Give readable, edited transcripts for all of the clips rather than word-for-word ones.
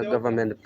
Government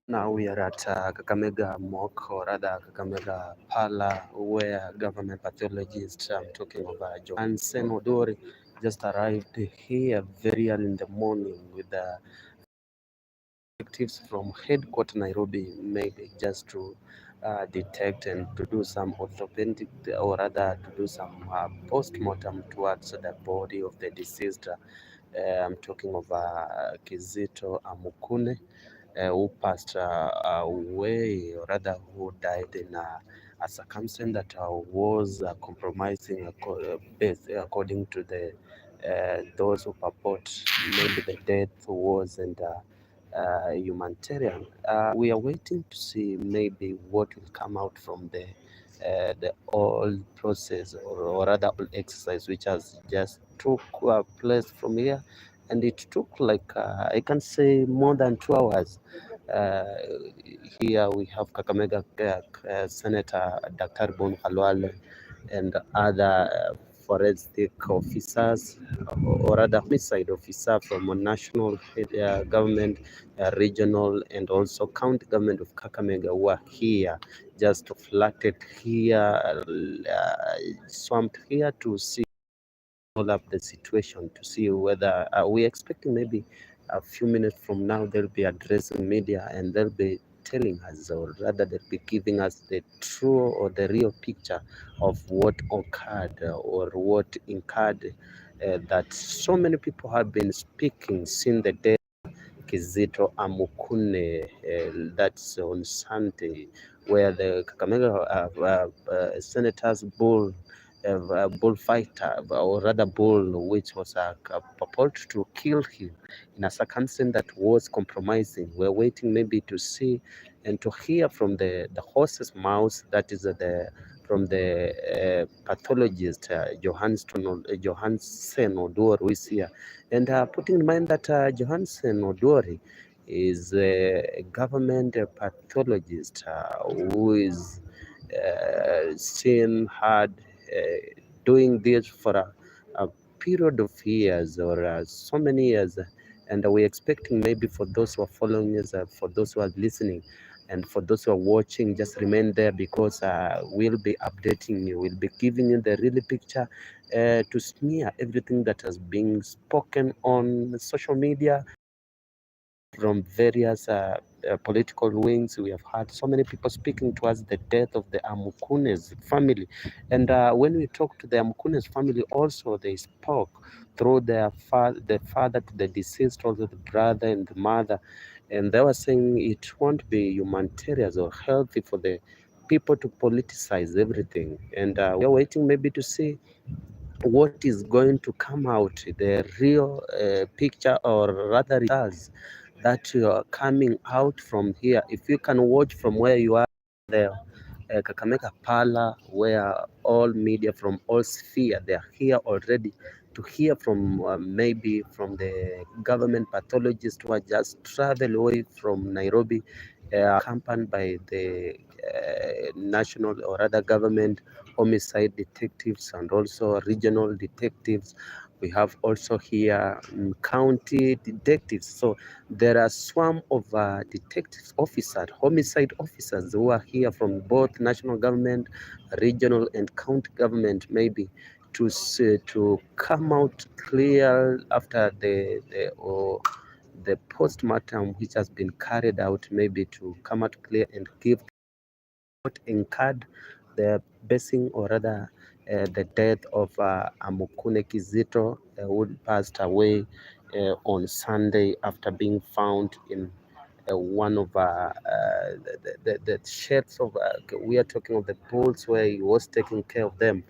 Now we are at Kakamega Mock, or rather Kakamega PARLOR, where government pathologist, I'm talking about JOHANSEN ODUOR, just arrived here very early in the morning with the detectives from headquarters Nairobi, maybe just to detect and to do some orthopedic, or rather to do some post-mortem towards the body of the deceased. I'm talking of Kizito Amukune, who passed away, or rather who died in a circumstance that was compromising, according to the those who purport maybe the death wasn't humanitarian. We are waiting to see maybe what will come out from the whole process, or rather all exercise, which has just took place from here, and it took like I can say more than 2 hours. Here we have Kakamega Senator Dr. Bon Khalwale and other forensic officers, or rather homicide officer from a national government, regional, and also county government of Kakamega, who are here, just flooded here, swamped here to see all up the situation, to see whether we're expecting maybe a few minutes from now they'll be addressing media, and they'll be telling us, or rather they'll be giving us the true or the real picture of what occurred, or what incurred, that so many people have been speaking since the day Kizito Amukune, that's on Sunday, where the Kakamega senators bullfighter, or rather bull, which was purport to kill him in a circumstance that was compromising. We're waiting maybe to see and to hear from the horse's mouth, that is from the pathologist Johansen ODUOR, who is here. And putting in mind that Johansen ODUOR is a government pathologist who is seen hard doing this for a period of years, or so many years, and we're expecting maybe for those who are following us, for those who are listening, and for those who are watching, just remain there, because we'll be updating you, we'll be giving you the real picture, to smear everything that has been spoken on social media from various political wings. We have had so many people speaking towards the death of the Amukune's family. And when we talked to the Amukune's family also, they spoke through the father to the deceased, also the brother and the mother. And they were saying it won't be humanitarian or healthy for the people to politicize everything. And we are waiting maybe to see what is going to come out, the real picture, or rather results that are coming out from here. If you can watch from where you are, there Kakamega PARLOR, where all media from all sphere, they are here already to hear from maybe from the government pathologists who are just travel away from Nairobi, accompanied by the national or other government homicide detectives and also regional detectives. We have also here county detectives. So there are swarm of detectives officers, homicide officers who are here from both national government, regional and county government, maybe to come out clear after the post-mortem which has been carried out, maybe to come out clear and give what incurred the basing or rather the death of Amukune Kizito, who passed away on Sunday after being found in one of the sheds of, we are talking of the pools where he was taking care of them.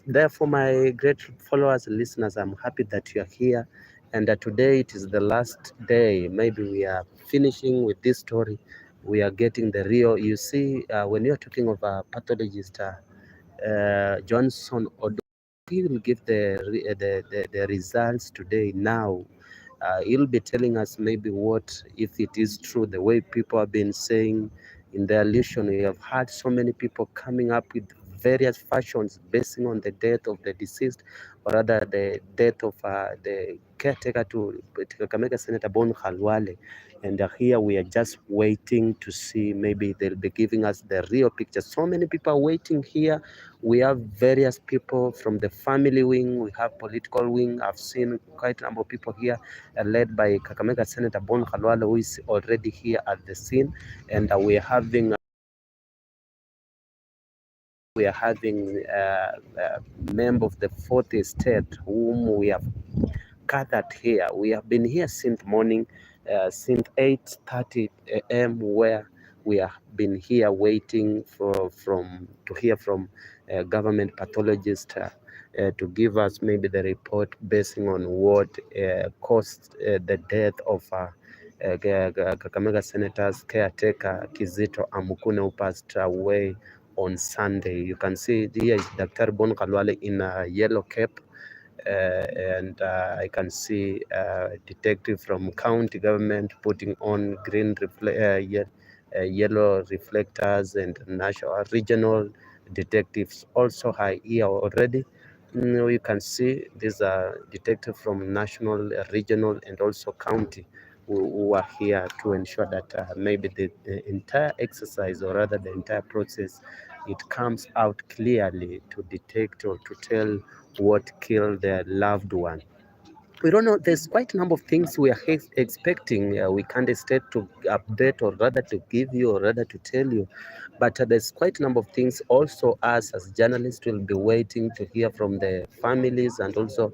Therefore, my great followers, listeners, I'm happy that you are here. And today it is the last day. Maybe we are finishing with this story. We are getting the real. You see, when you're talking of a pathologist, Johnson Odo, he will give the results today now. He'll be telling us maybe what, if it is true, the way people have been saying in the allusion. We have had so many people coming up with various fashions basing on the death of the deceased, or rather the death of the caretaker to KKMG Senator Bon KHALWALES. And here we are just waiting to see, maybe they'll be giving us the real picture. So many people are waiting here. We have various people from the family wing, we have political wing. I've seen quite a number of people here, led by Kakamega Senator Bon KHALWALES, who is already here at the scene, and we are having member of the fourth estate whom we have gathered here. We have been here since morning, since 8:30 a.m., where we have been here waiting to hear from government pathologist to give us maybe the report basing on what caused the death of Kakamega Senator's caretaker Kizito Amukune, who passed away on Sunday. You can see here is Dr. Bon KHALWALES in a yellow cap. And I can see detective from county government putting on yellow reflectors, and national regional detectives also are here already. You can see these are detectives from national, regional, and also county who are here to ensure that maybe the entire exercise, or rather the entire process, it comes out clearly to detect or to tell what killed their loved one. We don't know. There's quite a number of things we are expecting. We can't state to update, or rather to give you, or rather to tell you. But there's quite a number of things also us as journalists will be waiting to hear from the families and also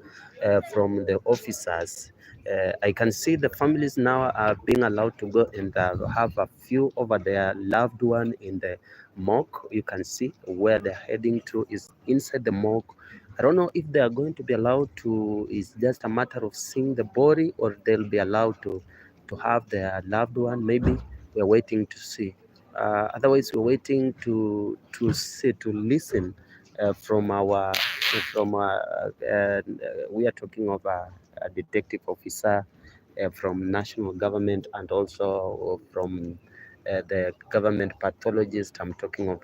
from the officers. I can see the families now are being allowed to go and have a few over their loved one in the morgue. You can see where they're heading to is inside the morgue. I don't know if they are going to be allowed to, it's just a matter of seeing the body, or they'll be allowed to have their loved one. Maybe we're waiting to see. Otherwise, we're waiting to see, to listen from we are talking of a detective officer from national government, and also from the government pathologist. I'm talking of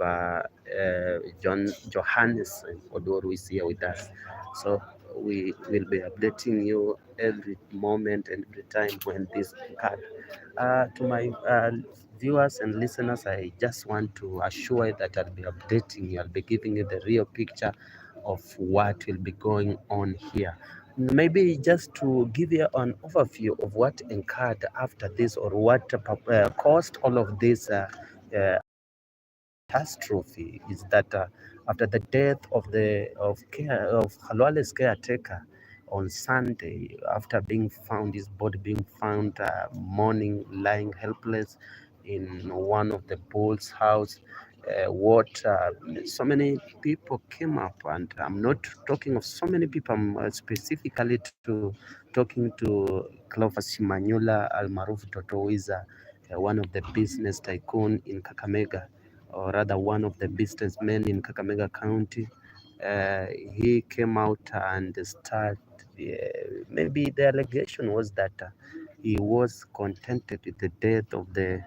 Johansen ODUOR is here with us. So we will be updating you every moment and every time when this occurred. To my viewers and listeners, I just want to assure you that I'll be updating you. I'll be giving you the real picture of what will be going on here. Maybe just to give you an overview of what occurred after this, or what caused all of this uh, catastrophe, is that after the death of KHALWALES caretaker on Sunday, after being found, his body being found morning, lying helpless in one of the Bulls' house. So many people came up, and I'm not talking of so many people. I'm specifically talking to Clovis Shimanyula Almaruf Totowiza, one of the business tycoon in Kakamega, or rather one of the businessmen in Kakamega County. He came out and started, maybe the allegation was that he was contented with the death of the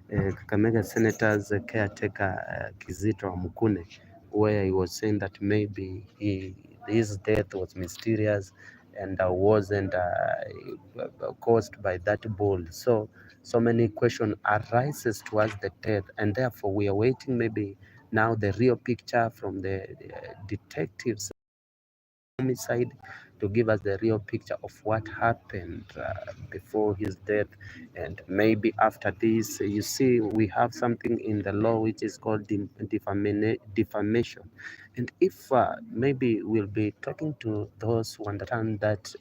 Kakamega Senator's caretaker Kizito Amukune, where he was saying that maybe his death was mysterious and wasn't caused by that bull. So many question arises towards the death, and therefore we are waiting maybe now the real picture from the detectives homicide to give us the real picture of what happened before his death. And maybe after this, you see, we have something in the law which is called defamation. And if maybe we'll be talking to those who understand that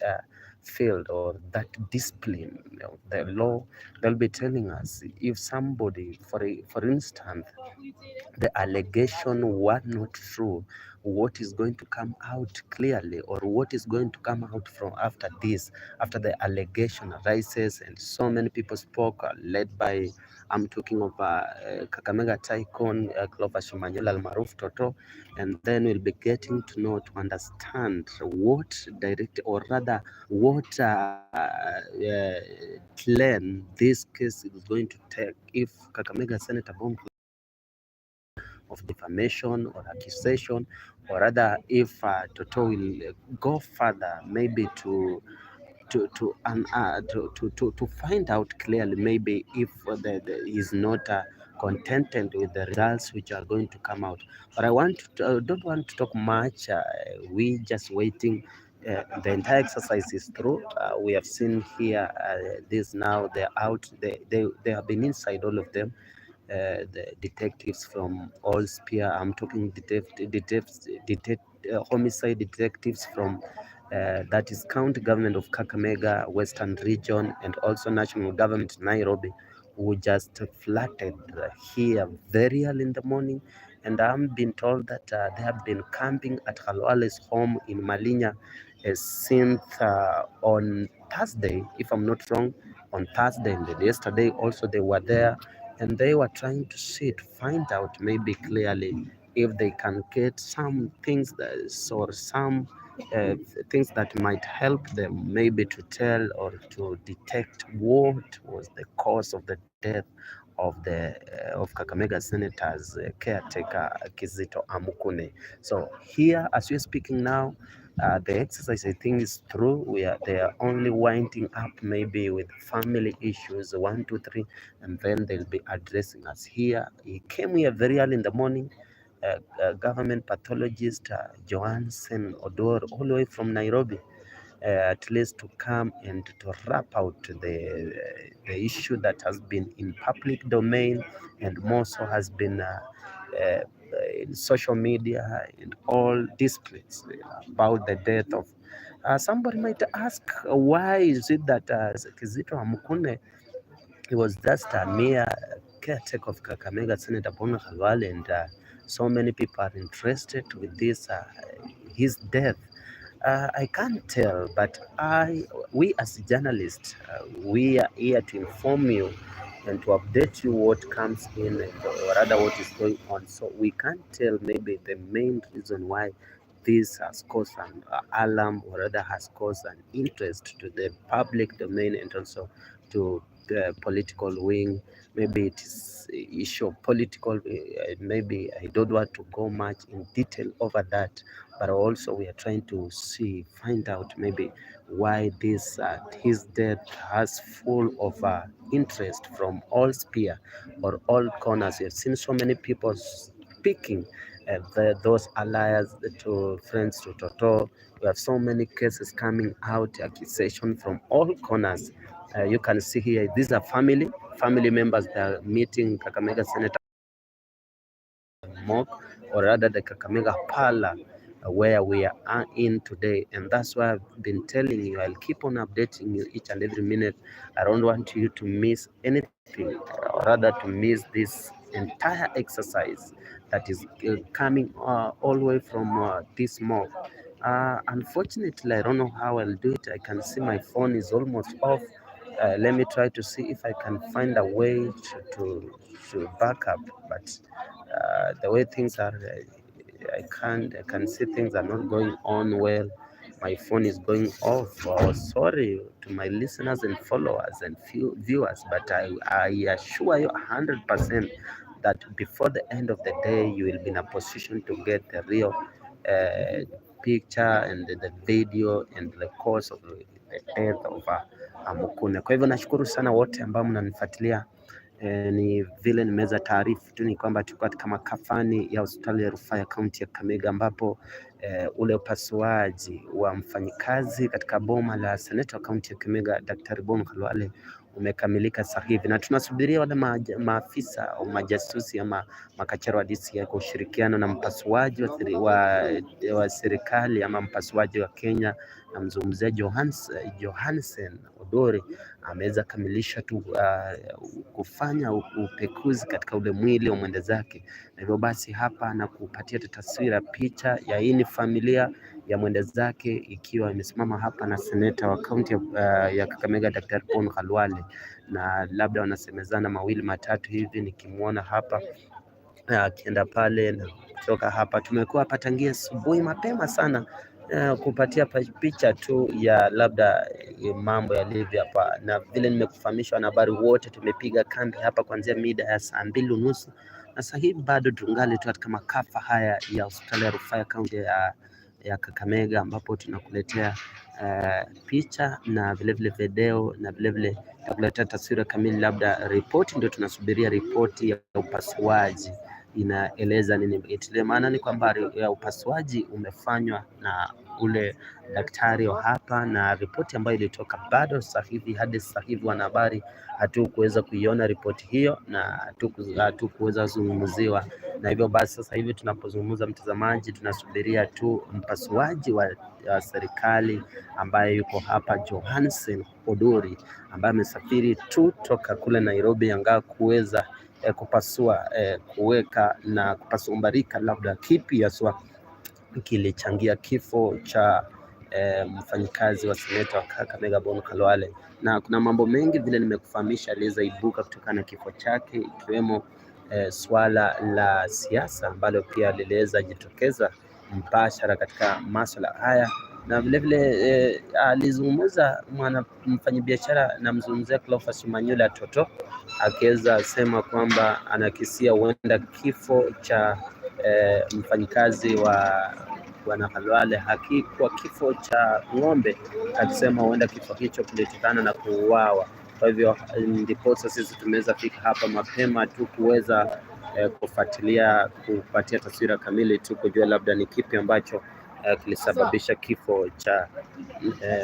field or that discipline of the law, they'll be telling us if somebody, for instance, the allegation were not true, what is going to come out clearly, or what is going to come out from after this, after the allegation arises and so many people spoke, led by, I'm talking of Kakamega Tycoon, Clover Shumanyela Almaruf Toto, and then we'll be getting to know, to understand what direct, or rather what plan this case is going to take if Kakamega Senator Bonk of defamation or accusation, or rather if Toto will go further, maybe to find out clearly, maybe if is not contented with the results which are going to come out. But I don't want to talk much. We just waiting. The entire exercise is through. We have seen here this now. They're out. They have been inside, all of them, the detectives from all sphere. I'm talking homicide detectives from that is county government of Kakamega, Western region, and also national government Nairobi, who just flooded here very early in the morning. And I'm being told that they have been camping at KHALWALES' home in Malinya since on Thursday, if I'm not wrong, on Thursday, and yesterday also they were there, and they were trying to see, to find out maybe clearly if they can get some things that, or some uh, things that might help them maybe to tell or to detect what was the cause of the death of Kakamega Senator's caretaker Kizito Amukune. So here, as we're speaking now, the exercise I think is through. They are only winding up maybe with family issues, one, two, three, and then they'll be addressing us here. He came here very early in the morning. Government pathologist Johansen ODUOR, all the way from Nairobi, at least to come and to wrap out the issue that has been in public domain, and more so has been uh, in social media and all displays about the death of somebody might ask, why is it that Kizito Amukune, he was just a mere caretaker of Kakamega Senator Bono Khalwale, and so many people are interested with this his death. I can't tell, but we as journalists, we are here to inform you and to update you what comes in, or rather what is going on. So we can't tell maybe the main reason why this has caused an alarm, or rather has caused an interest to the public domain and also to the political wing. Maybe it is issue of political, maybe I don't want to go much in detail over that, but also we are trying to find out maybe why this his death has full of interest from all sphere or all corners. We have seen so many people speaking, those allies to friends to Toto. We have so many cases coming out, accusation from all corners. You can see here, these are family members that are meeting Kakamega Senator Mock, or rather the Kakamega Parlor, where we are in today. And that's why I've been telling you, I'll keep on updating you each and every minute. I don't want you to miss anything, or rather to miss this entire exercise that is coming all the way from this mock. Unfortunately, I don't know how I'll do it. I can see my phone is almost off. Let me try to see if I can find a way to back up. But the way things are, I can see things are not going on well. My phone is going off. Oh, sorry to my listeners and followers and few viewers, but I assure you 100% that before the end of the day you will be in a position to get the real picture and the video and the cause of the death of Mukune. Kwa hivyo nashukuru sana wote ambao mnanifuatilia. Ni vile nimeweza taarifu tu ni kwamba tuko katika makafani ya hospitali ya rufaa ya kaunti ya Kakamega ambapo ule upasuaji wa mfanyikazi katika boma la seneta wa kaunti ya Kakamega Daktari Bon Khalwale umekamilika sasa hivi, na tunasubiria wale maafisa au majasusi ama makachero wa DCI kwa ushirikiano na mpasuaji wa serikali ama mpasuaji wa Kenya, na mzungumzia Johansen ODUOR ameweza kamilisha tu kufanya upekuzi katika ule mwili wa mwenda zake, na hivyo basi hapa na kupatia taswira picha ya hii ni familia ya mwenda zake ikiwa imesimama hapa na seneta wa kaunti ya Kakamega Daktari Bon Khalwale, na labda wanasemezana mawili matatu hivi, nikimwona hapa akienda pale na kutoka hapa. Tumekuwa hapa tangia asubuhi mapema sana kupatia picha tu ya labda mambo yalivyo hapa, na vile nimekufahamisha wanahabari wote tumepiga kambi hapa kuanzia mida ya saa 2:30 na sasa hivi bado tungali tu katika makafa haya ya hospitali ya rufaa ya kaunti ya Kakamega ambapo tunakuletea picha na vilevile video na vilevile tunakuletea taswira kamili. Labda ripoti ndio tunasubiria, ripoti ya upasuaji inaeleza nini. Itilie maana ni kwamba ya upasuaji umefanywa na ule daktari wa hapa, na ripoti ambayo ilitoka bado sasa hivi, hadi sasa hivi wanahabari hatukuweza kuiona ripoti hiyo na hatukuweza kuzungumziwa, na hivyo basi sasa hivi tunapozungumza, mtazamaji, tunasubiria tu mpasuaji wa serikali ambaye yuko hapa Johansen ODUOR ambaye amesafiri tu toka kule Nairobi angaa kuweza kupasua kuweka na kupasua mbarika labda kipi haswa kilichangia kifo cha mfanyikazi wa seneta wa Kakamega Bon Khalwale. Na kuna mambo mengi vile nimekufahamisha aliweza ibuka kutokana na kifo chake, ikiwemo swala la siasa ambalo pia liliweza jitokeza mbashara katika masuala haya, na vilevile alizungumza mfanyabiashara na mzungumzia Cleophas Manyula Toto, akiweza sema kwamba anakisia huenda kifo cha mfanyikazi wa Bwana Khalwale hakikuwa kifo cha ng'ombe, akisema huenda kifo hicho kilitokana na kuuawa. Kwa hivyo ndipo sisi tumeweza fika hapa mapema tu kuweza kufuatilia, kupatia taswira kamili tu kujua labda ni kipi ambacho kilisababisha kifo cha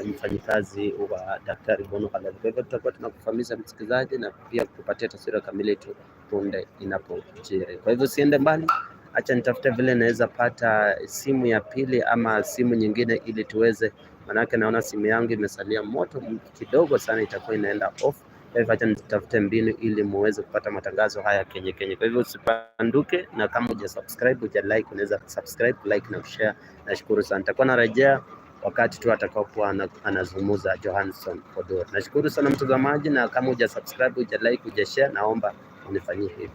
mfanyikazi wa Daktari Bon Khalwale. Kwa hivyo tutakuwa tunakufahamisha msikilizaji na pia kupatia taswira kamili tu punde inapojiri. Kwa hivyo siende mbali, acha nitafute vile naweza pata simu ya pili ama simu nyingine ili tuweze, manake naona simu yangu imesalia moto kidogo sana, itakuwa inaenda off. Kwa hivyo acha nitafute mbinu ili muweze kupata matangazo haya Kenya. Kwa hivyo usipanduke, na kama hujasubscribe, hujalike, unaweza subscribe, like na share. Nashukuru sana. Nitakuwa narejea wakati tu atakapokuwa anazungumza Johansen ODUOR. Nashukuru sana mtazamaji, na kama hujasubscribe, hujalike, hujashare, naomba unifanyie hivyo.